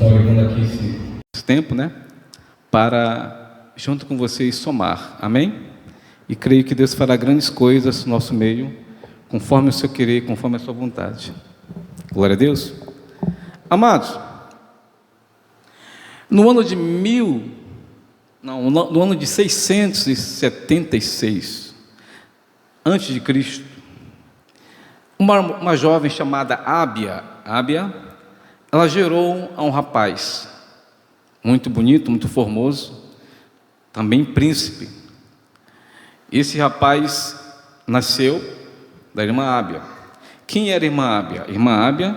Olhando aqui esse tempo, né? Para, junto com vocês, somar. Amém? E creio que Deus fará grandes coisas no nosso meio, conforme o seu querer, conforme a sua vontade. Glória a Deus. Amados, no ano de 676 antes de Cristo, uma jovem chamada Ábia, ela gerou a um rapaz muito bonito, muito formoso, também príncipe. Esse rapaz nasceu da irmã Ábia. Quem era a irmã Ábia? A irmã Ábia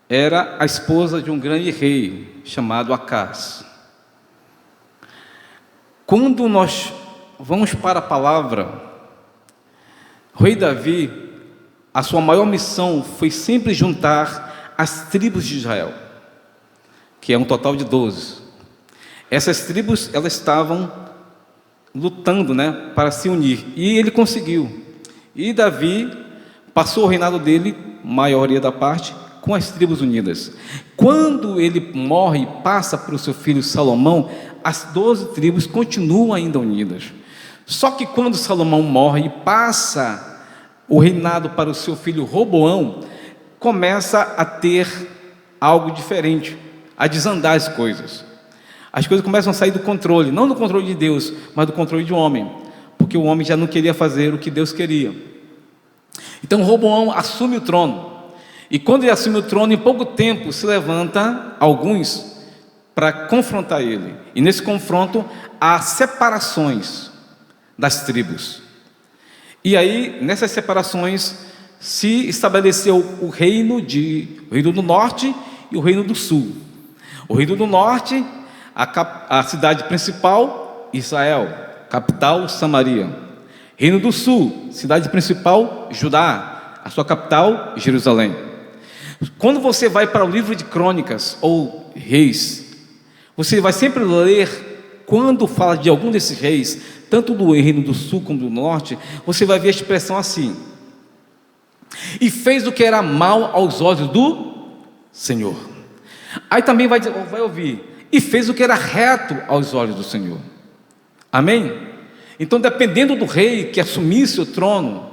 era a esposa de um grande rei chamado Acás. Quando nós vamos para a palavra, o rei Davi, a sua maior missão foi sempre juntar as tribos de Israel, que é um total de 12. Essas tribos, elas estavam lutando, para se unir, e ele conseguiu. E Davi passou o reinado dele, maioria da parte, com as tribos unidas. Quando ele morre e passa para o seu filho Salomão, as 12 tribos continuam ainda unidas. Só que quando Salomão morre e passa o reinado para o seu filho Roboão, começa a ter algo diferente, a desandar as coisas. As coisas começam a sair do controle, não do controle de Deus, mas do controle de um homem, porque o homem já não queria fazer o que Deus queria. Então Roboão assume o trono, e quando ele assume o trono, em pouco tempo se levanta alguns para confrontar ele, e nesse confronto há separações das tribos. E aí, nessas separações, se estabeleceu o reino do norte e o reino do sul. O reino do norte, a cidade principal, Israel, capital, Samaria. Reino do sul, cidade principal, Judá, a sua capital, Jerusalém. Quando você vai para o livro de Crônicas ou Reis, você vai sempre ler, quando fala de algum desses reis, tanto do reino do sul como do norte, você vai ver a expressão assim: e fez o que era mal aos olhos do Senhor. Aí também vai ouvir: e fez o que era reto aos olhos do Senhor. Amém? Então, dependendo do rei que assumisse o trono,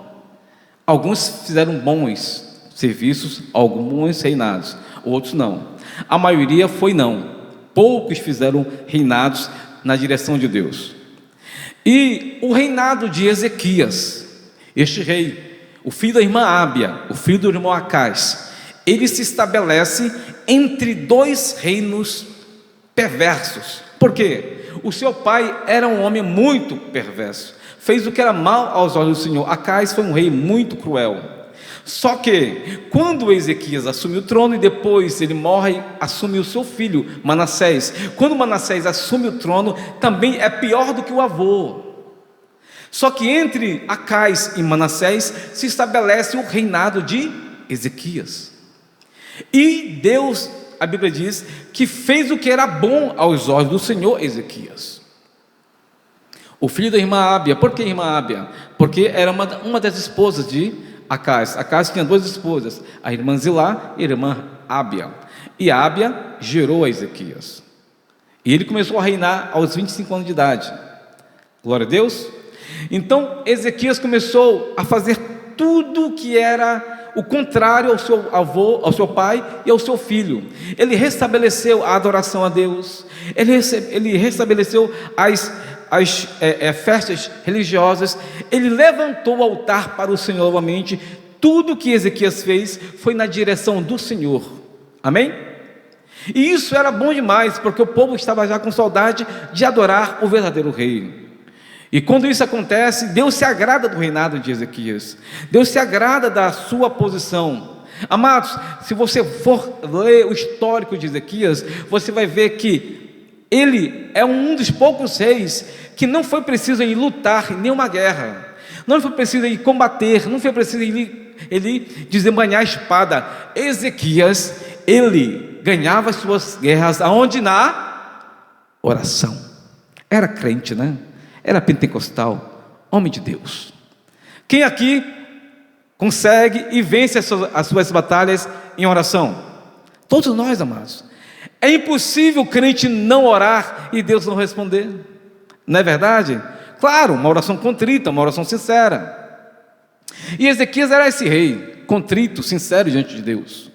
alguns fizeram bons serviços, alguns bons reinados, outros não. A maioria foi não. Poucos fizeram reinados na direção de Deus. E o reinado de Ezequias, este rei, o filho da irmã Ábia, o filho do irmão Acás, ele se estabelece entre dois reinos perversos. Por quê? O seu pai era um homem muito perverso, fez o que era mal aos olhos do Senhor. Acás foi um rei muito cruel. Só que quando Ezequias assume o trono e depois ele morre, assume o seu filho Manassés. Quando Manassés assume o trono, também é pior do que o avô. Só que entre Acás e Manassés se estabelece o reinado de Ezequias. E Deus, a Bíblia diz, que fez o que era bom aos olhos do Senhor, Ezequias. O filho da irmã Ábia. Por que irmã Ábia? Porque era uma das esposas de Acás. Acás tinha duas esposas, a irmã Zilá e a irmã Ábia. E Ábia gerou a Ezequias. E ele começou a reinar aos 25 anos de idade. Glória a Deus. Então Ezequias começou a fazer tudo que era o contrário ao seu avô, ao seu pai e ao seu filho. Ele restabeleceu a adoração a Deus. Ele restabeleceu as festas religiosas. Ele levantou o altar para o Senhor novamente. Tudo que Ezequias fez foi na direção do Senhor. Amém? E isso era bom demais, porque o povo estava já com saudade de adorar o verdadeiro rei. E quando isso acontece, Deus se agrada do reinado de Ezequias. Deus se agrada da sua posição. Amados, se você for ler o histórico de Ezequias, você vai ver que ele é um dos poucos reis que não foi preciso ir lutar em nenhuma guerra, não foi preciso ir combater, não foi preciso ele desembainhar a espada. Ezequias, ele ganhava as suas guerras aonde? Na oração. Era crente, Era pentecostal, homem de Deus. Quem aqui consegue e vence as suas batalhas em oração? Todos nós, amados. É impossível o crente não orar e Deus não responder. Não é verdade? Claro, uma oração contrita, uma oração sincera. E Ezequias era esse rei, contrito, sincero diante de Deus.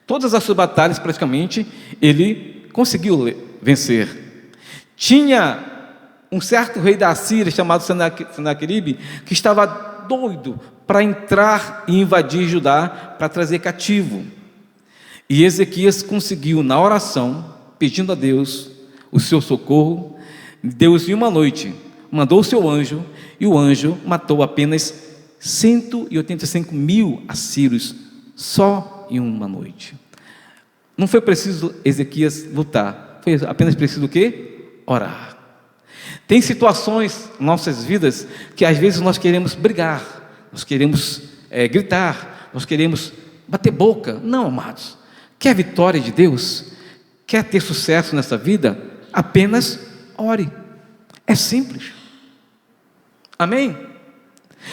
Todas as suas batalhas, praticamente, ele conseguiu vencer. Tinha um certo rei da Síria, chamado Senaqueribe, que estava doido para entrar e invadir Judá, para trazer cativo. E Ezequias conseguiu, na oração, pedindo a Deus o seu socorro. Deus, em uma noite, mandou o seu anjo, e o anjo matou apenas 185 mil assírios, só em uma noite. Não foi preciso Ezequias lutar, foi apenas preciso o quê? Orar. Tem situações em nossas vidas que às vezes nós queremos brigar, nós queremos gritar, nós queremos bater boca. Não, amados. Quer vitória de Deus? Quer ter sucesso nessa vida? Apenas ore. É simples. Amém?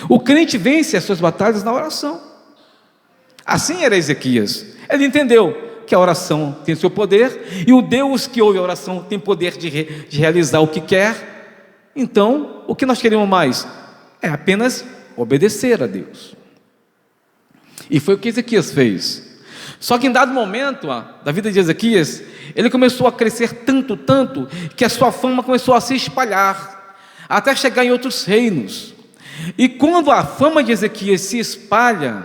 O crente vence as suas batalhas na oração. Assim era Ezequias. Ele entendeu que a oração tem seu poder, e o Deus que ouve a oração tem poder de realizar o que quer. Então, o que nós queremos mais? É apenas obedecer a Deus. E foi o que Ezequias fez. Só que em dado momento da vida de Ezequias, ele começou a crescer tanto, que a sua fama começou a se espalhar, até chegar em outros reinos. E quando a fama de Ezequias se espalha,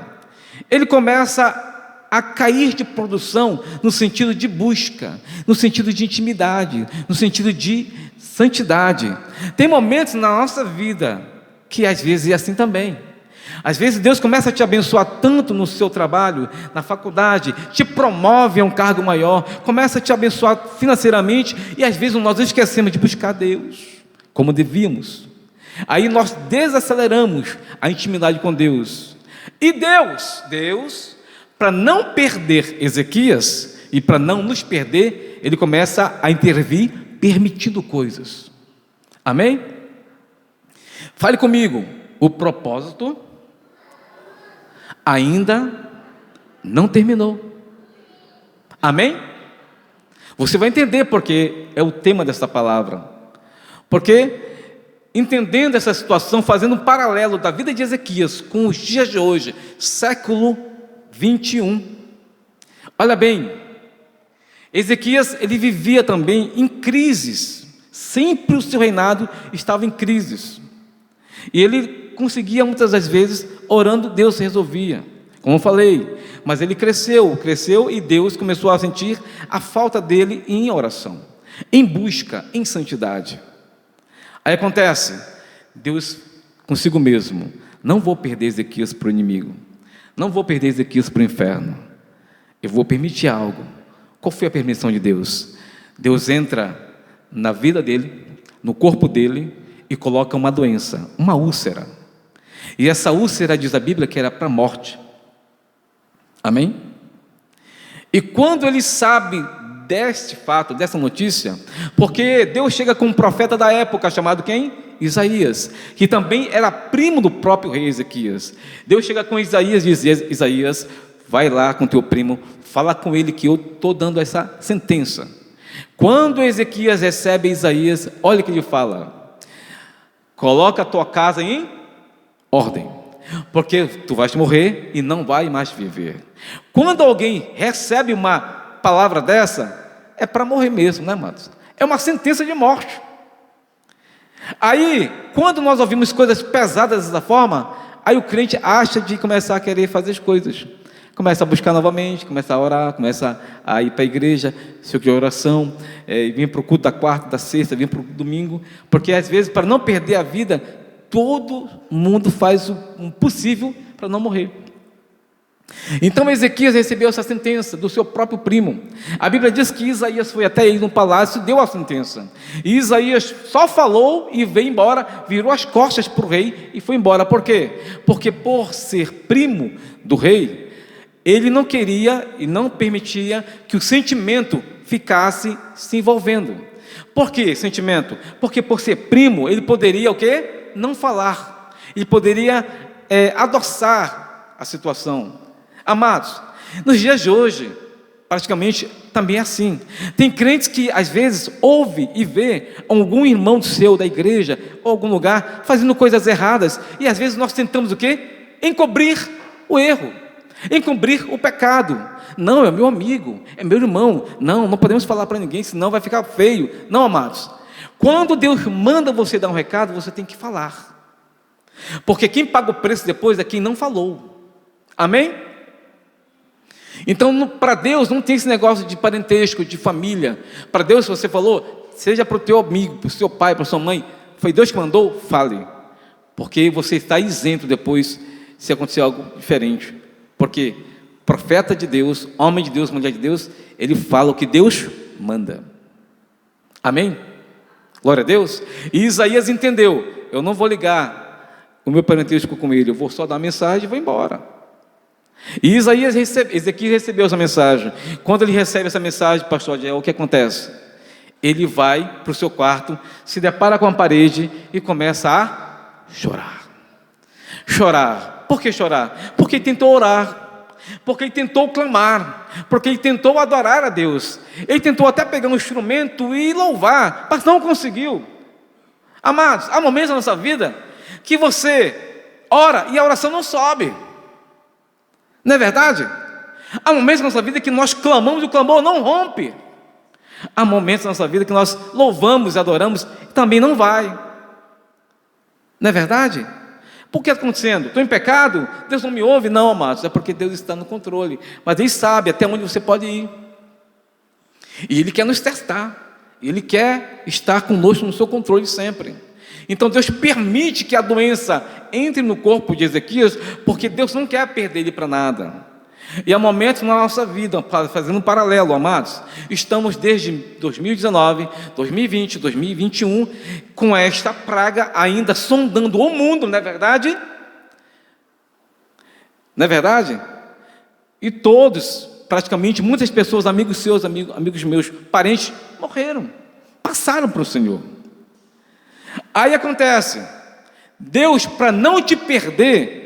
ele começa a cair de produção, no sentido de busca, no sentido de intimidade, no sentido de santidade. Tem momentos na nossa vida que às vezes é assim também. Às vezes Deus começa a te abençoar tanto no seu trabalho, na faculdade, te promove a um cargo maior, começa a te abençoar financeiramente, e às vezes nós esquecemos de buscar Deus, como devíamos. Aí nós desaceleramos a intimidade com Deus. E Deus, para não perder Ezequias, e para não nos perder, Ele começa a intervir, permitindo coisas. Amém? Fale comigo. O propósito ainda não terminou. Amém? Você vai entender porque é o tema dessa palavra. Porque, entendendo essa situação, fazendo um paralelo da vida de Ezequias com os dias de hoje, século 21. Olha bem, Ezequias, ele vivia também em crises. Sempre o seu reinado estava em crises. E ele conseguia muitas das vezes, orando, Deus resolvia, como eu falei. Mas ele cresceu e Deus começou a sentir a falta dele em oração, em busca, em santidade. Aí acontece, Deus consigo mesmo: não vou perder Ezequias para o inimigo, não vou perder Ezequias para o inferno, eu vou permitir algo. Qual foi a permissão de Deus? Deus entra na vida dele, no corpo dele, e coloca uma doença, uma úlcera. E essa úlcera, diz a Bíblia, que era para a morte. Amém? E quando ele sabe deste fato, dessa notícia, porque Deus chega com um profeta da época, chamado quem? Isaías, que também era primo do próprio rei Ezequias. Deus chega com Isaías e diz: Isaías, vai lá com teu primo, fala com ele que eu estou dando essa sentença. Quando Ezequias recebe Isaías, olha o que ele fala: coloca a tua casa em ordem, porque tu vais morrer e não vai mais viver. Quando alguém recebe uma palavra dessa, é para morrer mesmo, né, amados? É uma sentença de morte. Aí, quando nós ouvimos coisas pesadas dessa forma, aí o crente acha de começar a querer fazer as coisas. Começa a buscar novamente, começa a orar, começa a ir para a igreja, seu de oração, vir para o culto da quarta, da sexta, vir para o domingo, porque às vezes, para não perder a vida, todo mundo faz o possível para não morrer. Então Ezequias recebeu essa sentença do seu próprio primo. A Bíblia diz que Isaías foi até ele no palácio e deu a sentença. E Isaías só falou e veio embora, virou as costas para o rei e foi embora. Por quê? Porque por ser primo do rei, ele não queria e não permitia que o sentimento ficasse se envolvendo. Por que sentimento? Porque por ser primo, ele poderia o quê? Não falar. Ele poderia adoçar a situação. Amados, nos dias de hoje, praticamente também é assim. Tem crentes que às vezes ouve e vê algum irmão seu da igreja ou algum lugar fazendo coisas erradas, e às vezes nós tentamos o quê? Encobrir o erro, encobrir o pecado. Não, é meu amigo, é meu irmão. Não podemos falar para ninguém, senão vai ficar feio. Não, amados. Quando Deus manda você dar um recado, você tem que falar. Porque quem paga o preço depois é quem não falou. Amém? Então, para Deus não tem esse negócio de parentesco, de família. Para Deus, se você falou, seja para o teu amigo, para o seu pai, para a sua mãe, foi Deus que mandou, fale. Porque você está isento depois se acontecer algo diferente. Porque profeta de Deus, homem de Deus, mulher de Deus, ele fala o que Deus manda. Amém? Glória a Deus. E Isaías entendeu, eu não vou ligar o meu parentesco com ele, eu vou só dar a mensagem e vou embora. E Ezequias recebeu essa mensagem. Quando ele recebe essa mensagem, pastor Adiel, o que acontece? Ele vai para o seu quarto, se depara com a parede e começa a chorar. Chorar. Por que chorar? Porque ele tentou orar, porque ele tentou clamar, porque ele tentou adorar a Deus. Ele tentou até pegar um instrumento e louvar, mas não conseguiu. Amados, há momentos na nossa vida que você ora e a oração não sobe. Não é verdade? Há momentos na nossa vida que nós clamamos e o clamor não rompe. Há momentos na nossa vida que nós louvamos e adoramos e também não vai. Não é verdade? Por que está acontecendo? Estou em pecado? Deus não me ouve? Não, amados, é porque Deus está no controle. Mas Ele sabe até onde você pode ir. E Ele quer nos testar. Ele quer estar conosco no seu controle sempre. Então Deus permite que a doença entre no corpo de Ezequias, porque Deus não quer perder ele para nada. E há momentos na nossa vida, fazendo um paralelo, amados, estamos desde 2019, 2020, 2021, com esta praga ainda sondando o mundo, não é verdade? Não é verdade? E todos, praticamente, muitas pessoas, amigos seus, amigos meus, parentes, morreram, passaram para o Senhor. Aí acontece, Deus, para não te perder,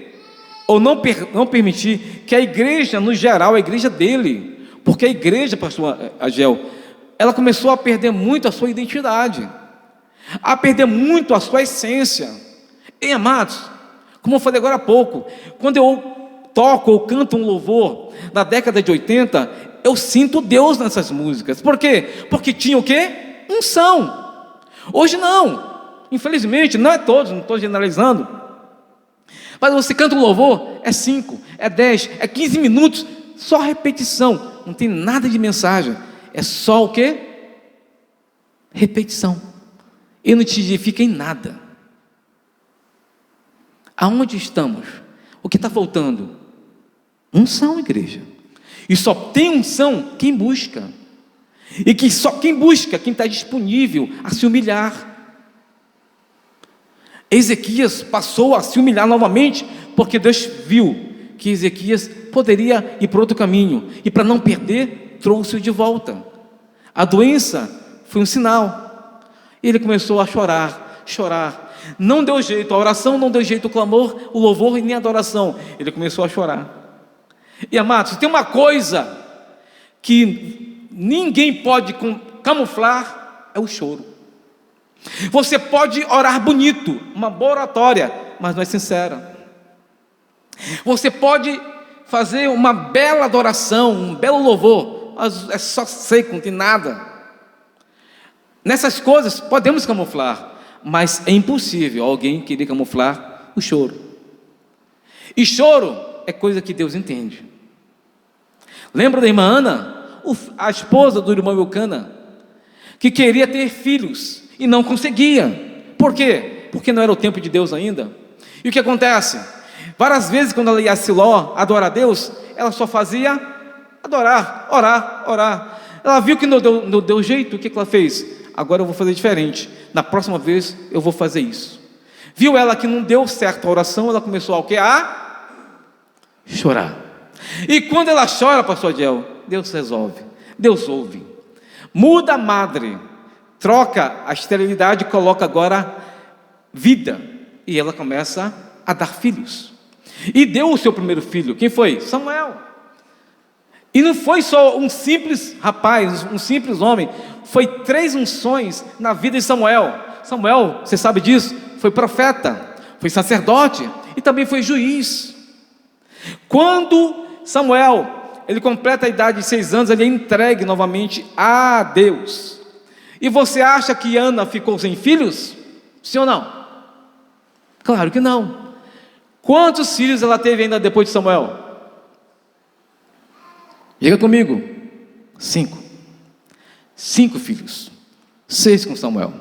ou não permitir que a igreja, no geral, a igreja dele, porque a igreja, pastor Agel, ela começou a perder muito a sua identidade, a perder muito a sua essência. E amados, como eu falei agora há pouco, quando eu toco ou canto um louvor da década de 80, eu sinto Deus nessas músicas. Por quê? Porque tinha o quê? Unção. Hoje não. Infelizmente, não é todos, não estou generalizando. Mas você canta um louvor, é 5, é 10, é 15 minutos, só repetição, não tem nada de mensagem, é só o quê? Repetição, e não te edifica em nada. Aonde estamos? O que está faltando? Unção, igreja. E só tem unção quem busca, e que só quem busca, quem está disponível a se humilhar. Ezequias passou a se humilhar novamente, porque Deus viu que Ezequias poderia ir para outro caminho, e para não perder, trouxe-o de volta. A doença foi um sinal, e ele começou a chorar, não deu jeito, a oração não deu jeito, o clamor, o louvor e nem a adoração, ele começou a chorar. E amados, tem uma coisa que ninguém pode camuflar, é o choro. Você pode orar bonito, uma boa oratória, mas não é sincera. Você pode fazer uma bela adoração, um belo louvor, mas é só seco, não tem nada. Nessas coisas podemos camuflar, mas é impossível alguém querer camuflar o choro. E choro é coisa que Deus entende. Lembra da irmã Ana, a esposa do irmão Eucana, que queria ter filhos e não conseguia. Por quê? Porque não era o tempo de Deus ainda. E o que acontece? Várias vezes quando ela ia a Siló adorar a Deus, ela só fazia adorar, orar. Ela viu que não deu jeito, o que ela fez? Agora eu vou fazer diferente, na próxima vez eu vou fazer isso. Viu ela que não deu certo a oração, ela começou a quê? A chorar. E quando ela chora, pastor Adiel, Deus resolve, Deus ouve. Muda a madre, troca a esterilidade, coloca agora vida, e ela começa a dar filhos. E deu o seu primeiro filho, quem foi? Samuel. E não foi só um simples rapaz, um simples homem, foi 3 unções na vida de Samuel. Samuel, você sabe disso, foi profeta, foi sacerdote e também foi juiz. Quando Samuel, ele completa a idade de 6 anos, ele é entregue novamente a Deus. E você acha que Ana ficou sem filhos? Sim ou não? Claro que não. Quantos filhos ela teve ainda depois de Samuel? Diga comigo. 5. 5 filhos. 6 com Samuel.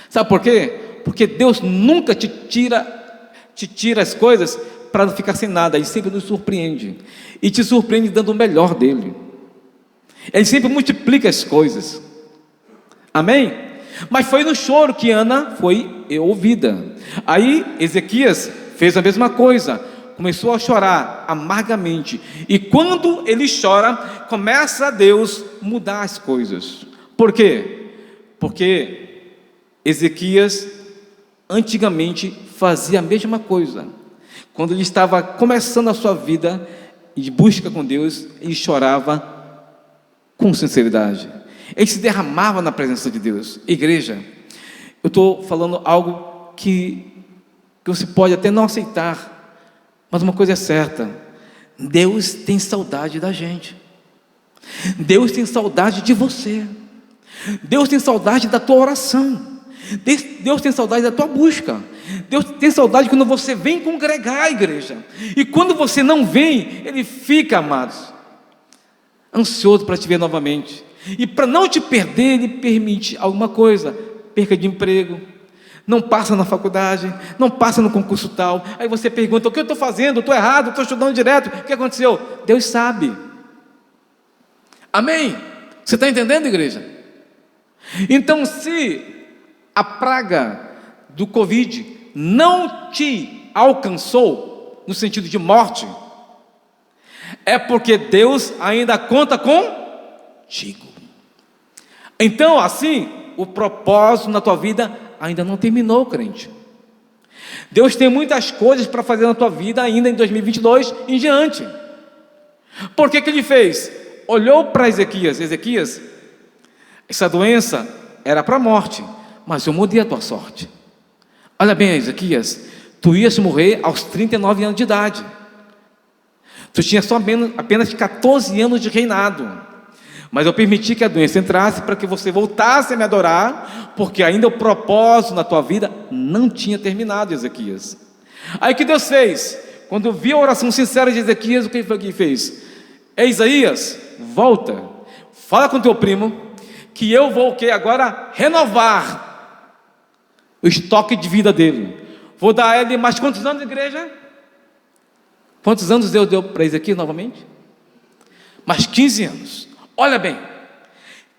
Sabe por quê? Porque Deus nunca te tira as coisas para não ficar sem nada. Ele sempre nos surpreende. E te surpreende dando o melhor dele. Ele sempre multiplica as coisas. Amém? Mas foi no choro que Ana foi ouvida. Aí Ezequias fez a mesma coisa. Começou a chorar amargamente. E quando ele chora, começa a Deus mudar as coisas. Por quê? Porque Ezequias antigamente fazia a mesma coisa. Quando ele estava começando a sua vida de busca com Deus, ele chorava com sinceridade. Ele se derramava na presença de Deus. Igreja, eu estou falando algo que você pode até não aceitar, mas uma coisa é certa: Deus tem saudade da gente. Deus tem saudade de você. Deus tem saudade da tua oração. Deus tem saudade da tua busca. Deus tem saudade quando você vem congregar a igreja. E quando você não vem, Ele fica, amados, ansioso para te ver novamente. E para não te perder, Ele permite alguma coisa: perca de emprego, não passa na faculdade, não passa no concurso tal. Aí você pergunta: o que eu estou fazendo? Estou errado, estou estudando direto, o que aconteceu? Deus sabe. Amém? Você está entendendo, igreja? Então, se a praga do Covid não te alcançou, no sentido de morte, é porque Deus ainda conta contigo. Então, assim, o propósito na tua vida ainda não terminou, crente. Deus tem muitas coisas para fazer na tua vida ainda em 2022 em diante. Por que Ele fez? Olhou para Ezequias: Ezequias, essa doença era para a morte, mas eu mudei a tua sorte. Olha bem, Ezequias, tu ias morrer aos 39 anos de idade. Tu tinha apenas 14 anos de reinado. Mas eu permiti que a doença entrasse para que você voltasse a me adorar, porque ainda o propósito na tua vida não tinha terminado, Ezequias. Aí o que Deus fez? Quando viu a oração sincera de Ezequias, o que foi que ele fez? Isaías, volta, fala com teu primo, que eu vou agora renovar o estoque de vida dele. Vou dar a ele mais quantos anos de igreja? Quantos anos Deus deu para Ezequias novamente? Mais 15 anos. Olha bem,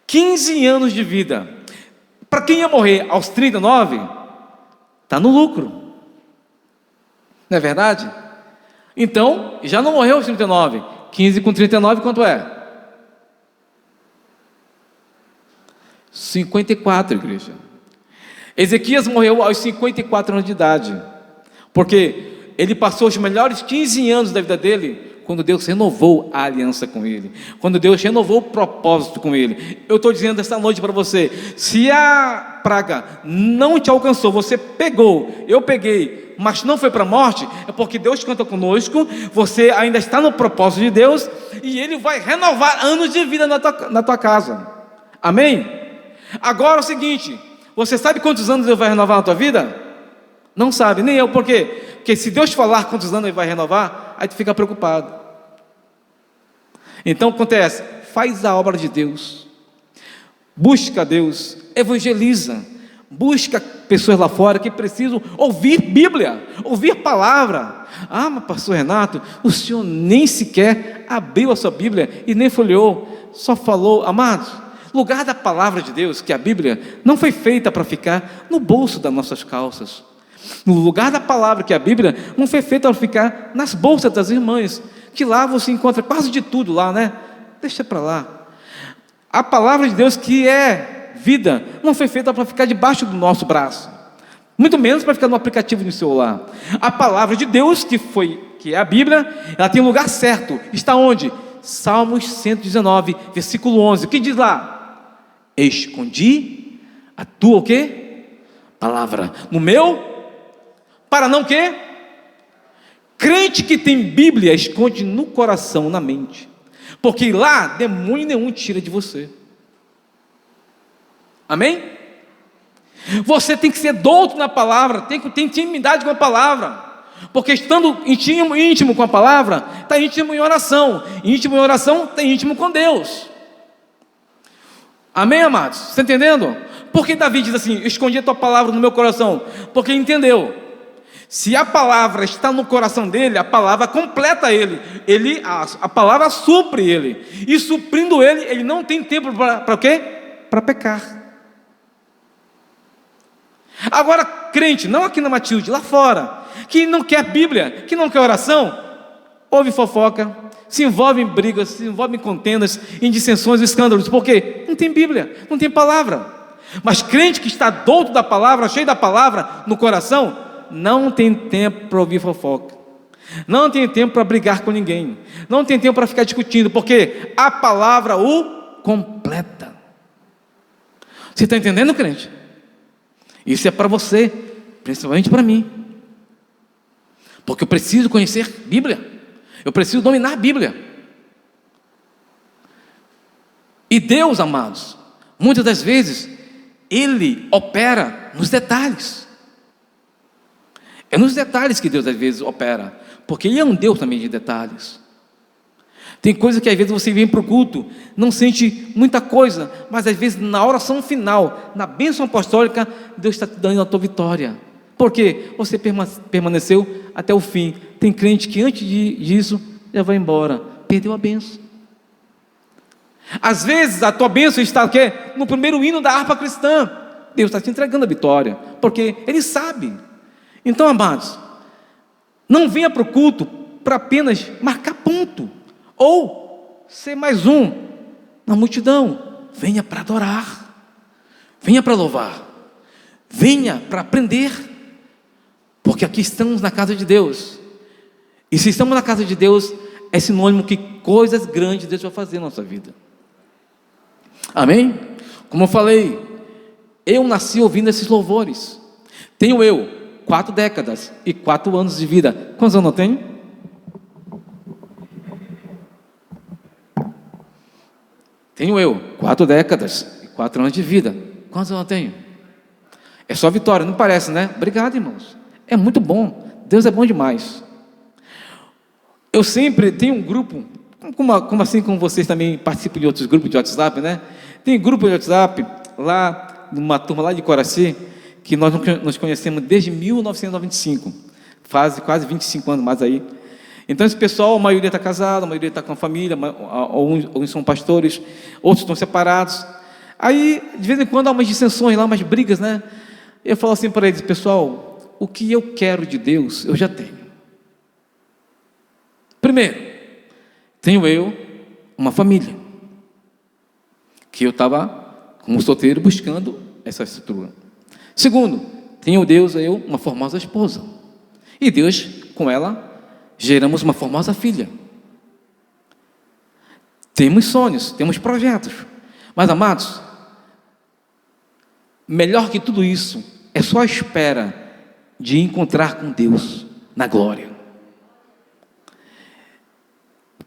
15 anos de vida. Para quem ia morrer aos 39, está no lucro. Não é verdade? Então, já não morreu aos 39. 15 com 39, quanto é? 54, igreja. Ezequias morreu aos 54 anos de idade, porque ele passou os melhores 15 anos da vida dele quando Deus renovou a aliança com ele, quando Deus renovou o propósito com ele. Eu estou dizendo esta noite para você: se a praga não te alcançou, você pegou, eu peguei, mas não foi para a morte, é porque Deus conta conosco, você ainda está no propósito de Deus, e Ele vai renovar anos de vida na tua casa. Amém? Agora é o seguinte: você sabe quantos anos Deus vai renovar na tua vida? Não sabe, nem eu. Por quê? Porque se Deus falar quantos anos Ele vai renovar, aí tu fica preocupado. Então acontece: faz a obra de Deus, busca Deus, evangeliza, busca pessoas lá fora que precisam ouvir Bíblia, ouvir palavra. Ah, mas pastor Renato, o senhor nem sequer abriu a sua Bíblia e nem folheou, só falou. Amados, lugar da palavra de Deus, que é a Bíblia, não foi feita para ficar no bolso das nossas calças. No lugar da palavra, que é a Bíblia, não foi feita para ficar nas bolsas das irmãs, que lá você encontra quase de tudo lá, né? Deixa para lá. A palavra de Deus, que é vida, não foi feita para ficar debaixo do nosso braço, muito menos para ficar no aplicativo do celular. A palavra de Deus, que é a Bíblia, ela tem um lugar certo. Está onde? Salmos 119, versículo 11. O que diz lá? Escondi a tua o quê? Palavra no meu, para não o quê? Crente que tem Bíblia, esconde no coração, na mente, porque lá demônio nenhum tira de você. Amém? Você tem que ser douto na palavra, tem que ter intimidade com a palavra, porque estando íntimo com a palavra, está íntimo em oração, está íntimo com Deus. Amém, amados? Você está entendendo? Por que Davi diz assim, escondi a tua palavra no meu coração? Porque ele entendeu, se a palavra está no coração dele, a palavra completa ele, a palavra supre ele, e suprindo ele, ele não tem tempo para o quê? Para pecar. Agora, crente, não aqui na Matilde, lá fora, que não quer Bíblia, que não quer oração, ouve fofoca, se envolve em brigas, se envolve em contendas, em dissensões, escândalos, porque não tem Bíblia, não tem palavra. Mas crente que está douto da palavra, cheio da palavra no coração, não tem tempo para ouvir fofoca, não tem tempo para brigar com ninguém, não tem tempo para ficar discutindo, porque a palavra o completa. Você está entendendo, crente? Isso é para você, principalmente para mim, porque eu preciso conhecer Bíblia, eu preciso dominar a Bíblia. E Deus, amados, muitas das vezes Ele opera nos detalhes. É nos detalhes que Deus às vezes opera, porque Ele é um Deus também de detalhes. Tem coisa que às vezes você vem para o culto, não sente muita coisa, mas às vezes na oração final, na bênção apostólica, Deus está te dando a tua vitória, porque você permaneceu até o fim. Tem crente que antes disso já vai embora, perdeu a bênção. Às vezes a tua bênção está o quê? No primeiro hino da harpa cristã. Deus está te entregando a vitória, porque Ele sabe. Então, amados, não venha para o culto para apenas marcar ponto, ou ser mais um na multidão. Venha para adorar, venha para louvar, venha para aprender, porque aqui estamos na casa de Deus, e se estamos na casa de Deus, é sinônimo que coisas grandes Deus vai fazer na nossa vida. Amém? Como eu falei, eu nasci ouvindo esses louvores. Tenho 4 décadas e 4 anos de vida. Quantos anos eu tenho? Tenho 4 décadas e 4 anos de vida. Quantos anos eu tenho? É só vitória, não parece, né? Obrigado, irmãos. É muito bom. Deus é bom demais. Eu sempre tenho um grupo, como assim como vocês também participam de outros grupos de WhatsApp, né? Tem grupo de WhatsApp lá, numa turma lá de Coraci, que nós nos conhecemos desde 1995, faz quase 25 anos mais aí. Então esse pessoal, a maioria está casado, a maioria está com a família, alguns são pastores, outros estão separados. Aí, de vez em quando, há umas dissensões lá, umas brigas, né? Eu falo assim para eles, pessoal, o que eu quero de Deus, eu já tenho. Primeiro, tenho uma família, que eu estava como solteiro buscando essa estrutura. Segundo, tenho Deus, uma formosa esposa, e Deus, com ela, geramos uma formosa filha. Temos sonhos, temos projetos, mas amados, melhor que tudo isso, é só a espera de encontrar com Deus na glória.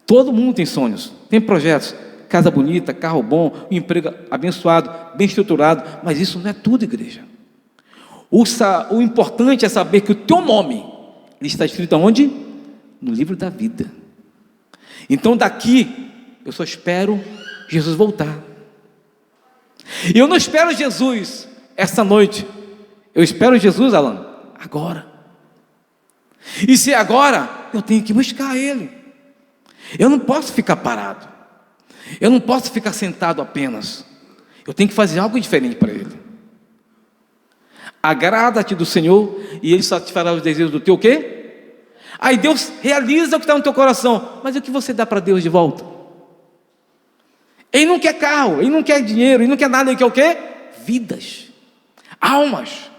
Todo mundo tem sonhos, tem projetos, casa bonita, carro bom, emprego abençoado, bem estruturado, mas isso não é tudo, igreja. O importante é saber que o teu nome, ele está escrito aonde? No livro da vida. Então daqui, eu só espero Jesus voltar. E eu não espero Jesus esta noite, eu espero Jesus, Alan, agora. E se é agora, eu tenho que buscar Ele. Eu não posso ficar parado, eu não posso ficar sentado apenas, eu tenho que fazer algo diferente para Ele. Agrada-te do Senhor e Ele satisfará os desejos do teu quê? Aí Deus realiza o que está no teu coração, mas o que você dá para Deus de volta? Ele não quer carro, Ele não quer dinheiro, Ele não quer nada, Ele quer o quê? Vidas, almas.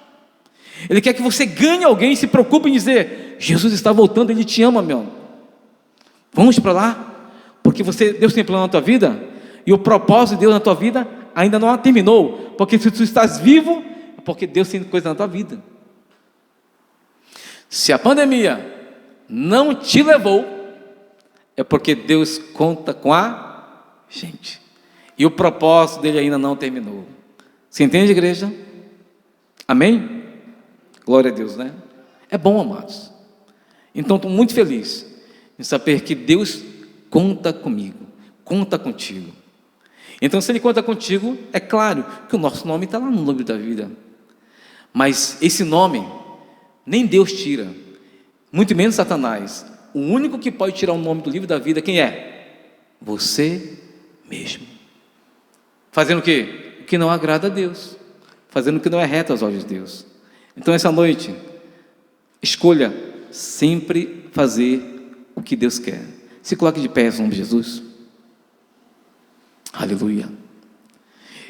Ele quer que você ganhe alguém e se preocupe em dizer, Jesus está voltando, Ele te ama, meu. Vamos para lá? Porque Deus tem plano na tua vida, e o propósito de Deus na tua vida ainda não terminou. Porque se tu estás vivo, é porque Deus tem coisa na tua vida. Se a pandemia não te levou, é porque Deus conta com a gente. E o propósito dele ainda não terminou. Você entende, igreja? Amém? Glória a Deus, né? É bom, amados. Então, estou muito feliz em saber que Deus conta comigo, conta contigo. Então, se Ele conta contigo, é claro que o nosso nome está lá no livro da vida. Mas esse nome, nem Deus tira, muito menos Satanás. O único que pode tirar o nome do livro da vida, quem é? Você mesmo. Fazendo o quê? O que não agrada a Deus. Fazendo o que não é reto aos olhos de Deus. Então, essa noite, escolha sempre fazer o que Deus quer. Se coloque de pé em nome de Jesus. Aleluia.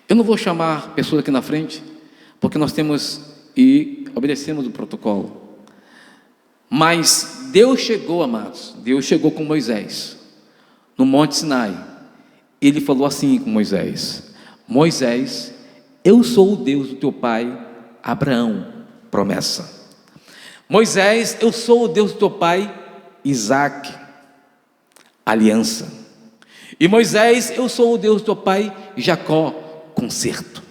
Eu não vou chamar pessoas aqui na frente, porque nós temos e obedecemos o protocolo. Mas Deus chegou, amados, Deus chegou com Moisés no Monte Sinai. Ele falou assim com Moisés: Moisés, eu sou o Deus do teu pai Abraão, promessa. Moisés, eu sou o Deus do teu pai Isaque, aliança. E Moisés, eu sou o Deus do teu pai Jacó, concerto.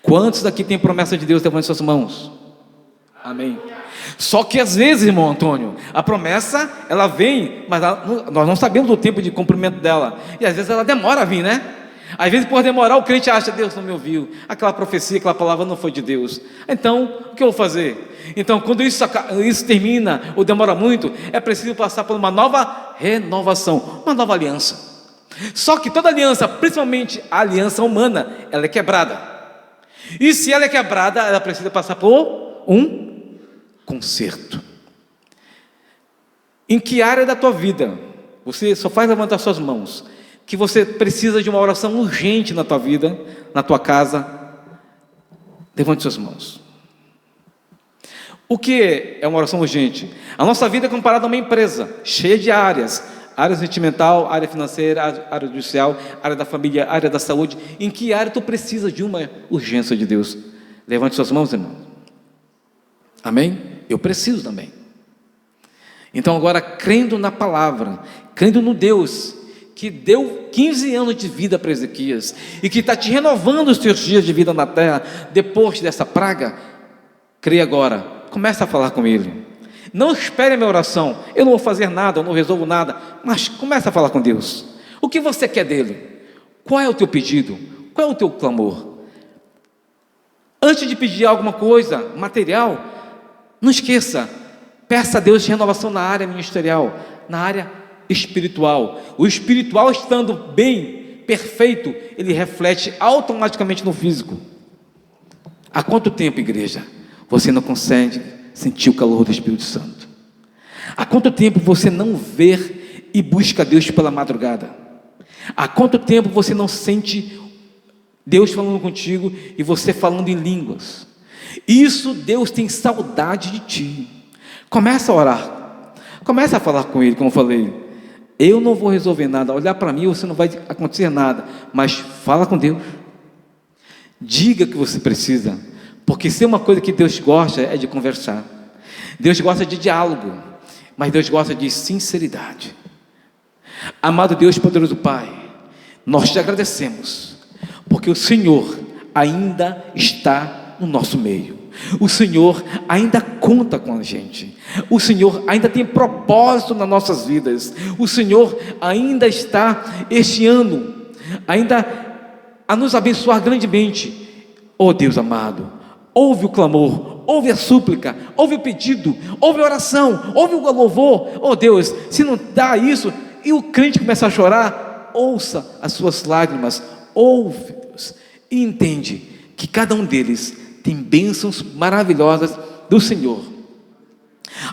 Quantos daqui tem promessa de Deus? Levante suas mãos. Amém. Só que às vezes, irmão Antônio, a promessa, ela vem, mas nós não sabemos o tempo de cumprimento dela. E às vezes ela demora a vir, né? Às vezes, por demorar, o crente acha: Deus não me ouviu, aquela profecia, aquela palavra não foi de Deus. Então, o que eu vou fazer? Então, quando isso termina, ou demora muito, é preciso passar por uma nova renovação, uma nova aliança. Só que toda aliança, principalmente a aliança humana, ela é quebrada. E se ela é quebrada, ela precisa passar por um conserto. Em que área da tua vida, você só faz levantar suas mãos, que você precisa de uma oração urgente na tua vida, na tua casa? Levante suas mãos. O que é uma oração urgente? A nossa vida é comparada a uma empresa, cheia de áreas: área sentimental, área financeira, área judicial, área da família, área da saúde. Em que área tu precisa de uma urgência de Deus? Levante suas mãos, irmão. Amém? Eu preciso também. Então agora, crendo na palavra, crendo no Deus que deu 15 anos de vida para Ezequias, e que está te renovando os teus dias de vida na terra, depois dessa praga, creia agora, começa a falar com Ele. Não espere a minha oração, eu não vou fazer nada, eu não resolvo nada, mas começa a falar com Deus. O que você quer dEle? Qual é o teu pedido? Qual é o teu clamor? Antes de pedir alguma coisa material, não esqueça, peça a Deus renovação na área ministerial, na área espiritual. O espiritual estando bem, perfeito, ele reflete automaticamente no físico. Há quanto tempo, igreja, você não consegue sentir o calor do Espírito Santo? Há quanto tempo você não vê e busca Deus pela madrugada? Há quanto tempo você não sente Deus falando contigo e você falando em línguas? Isso, Deus tem saudade de ti. Começa a orar, começa a falar com Ele, como eu falei. Eu não vou resolver nada, olhar para mim você não vai acontecer nada, mas fala com Deus. Diga que você precisa, porque se é uma coisa que Deus gosta é de conversar. Deus gosta de diálogo, mas Deus gosta de sinceridade. Amado Deus poderoso Pai, nós te agradecemos, porque o Senhor ainda está no nosso meio. O Senhor ainda conta com a gente. O Senhor ainda tem propósito nas nossas vidas. O Senhor ainda está este ano ainda a nos abençoar grandemente. Oh Deus amado, ouve o clamor, ouve a súplica, ouve o pedido, ouve a oração, ouve o louvor. Oh Deus, se não dá isso e o crente começa a chorar, ouça as suas lágrimas, ouve, Deus, e entende que cada um deles tem bênçãos maravilhosas do Senhor.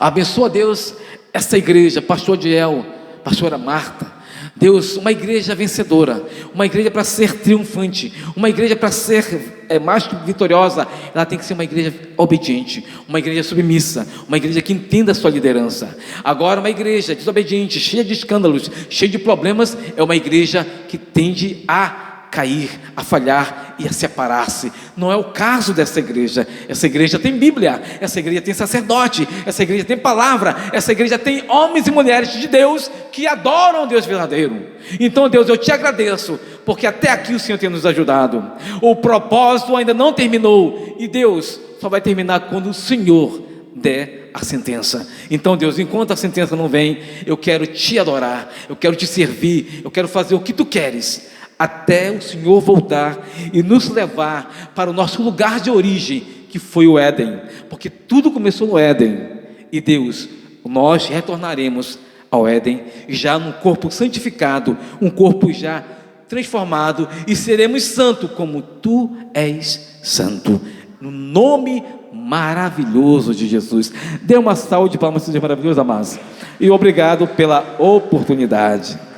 Abençoa, Deus, essa igreja, pastor Adiel, pastora Marta. Deus, uma igreja vencedora, uma igreja para ser triunfante, uma igreja para ser mais que vitoriosa, ela tem que ser uma igreja obediente, uma igreja submissa, uma igreja que entenda a sua liderança. Agora, uma igreja desobediente, cheia de escândalos, cheia de problemas, é uma igreja que tende a cair, a falhar e a separar-se. Não é o caso dessa igreja. Essa igreja tem Bíblia, essa igreja tem sacerdote, essa igreja tem palavra, essa igreja tem homens e mulheres de Deus que adoram o Deus verdadeiro. Então, Deus, eu te agradeço, porque até aqui o Senhor tem nos ajudado. O propósito ainda não terminou, e Deus só vai terminar quando o Senhor der a sentença. Então, Deus, enquanto a sentença não vem, eu quero te adorar, eu quero te servir, eu quero fazer o que tu queres, até o Senhor voltar e nos levar para o nosso lugar de origem, que foi o Éden, porque tudo começou no Éden. E Deus, nós retornaremos ao Éden, já num corpo santificado, um corpo já transformado, e seremos santos como tu és santo, no nome maravilhoso de Jesus. Dê uma salva de palmas, seja maravilhoso, amados, e obrigado pela oportunidade.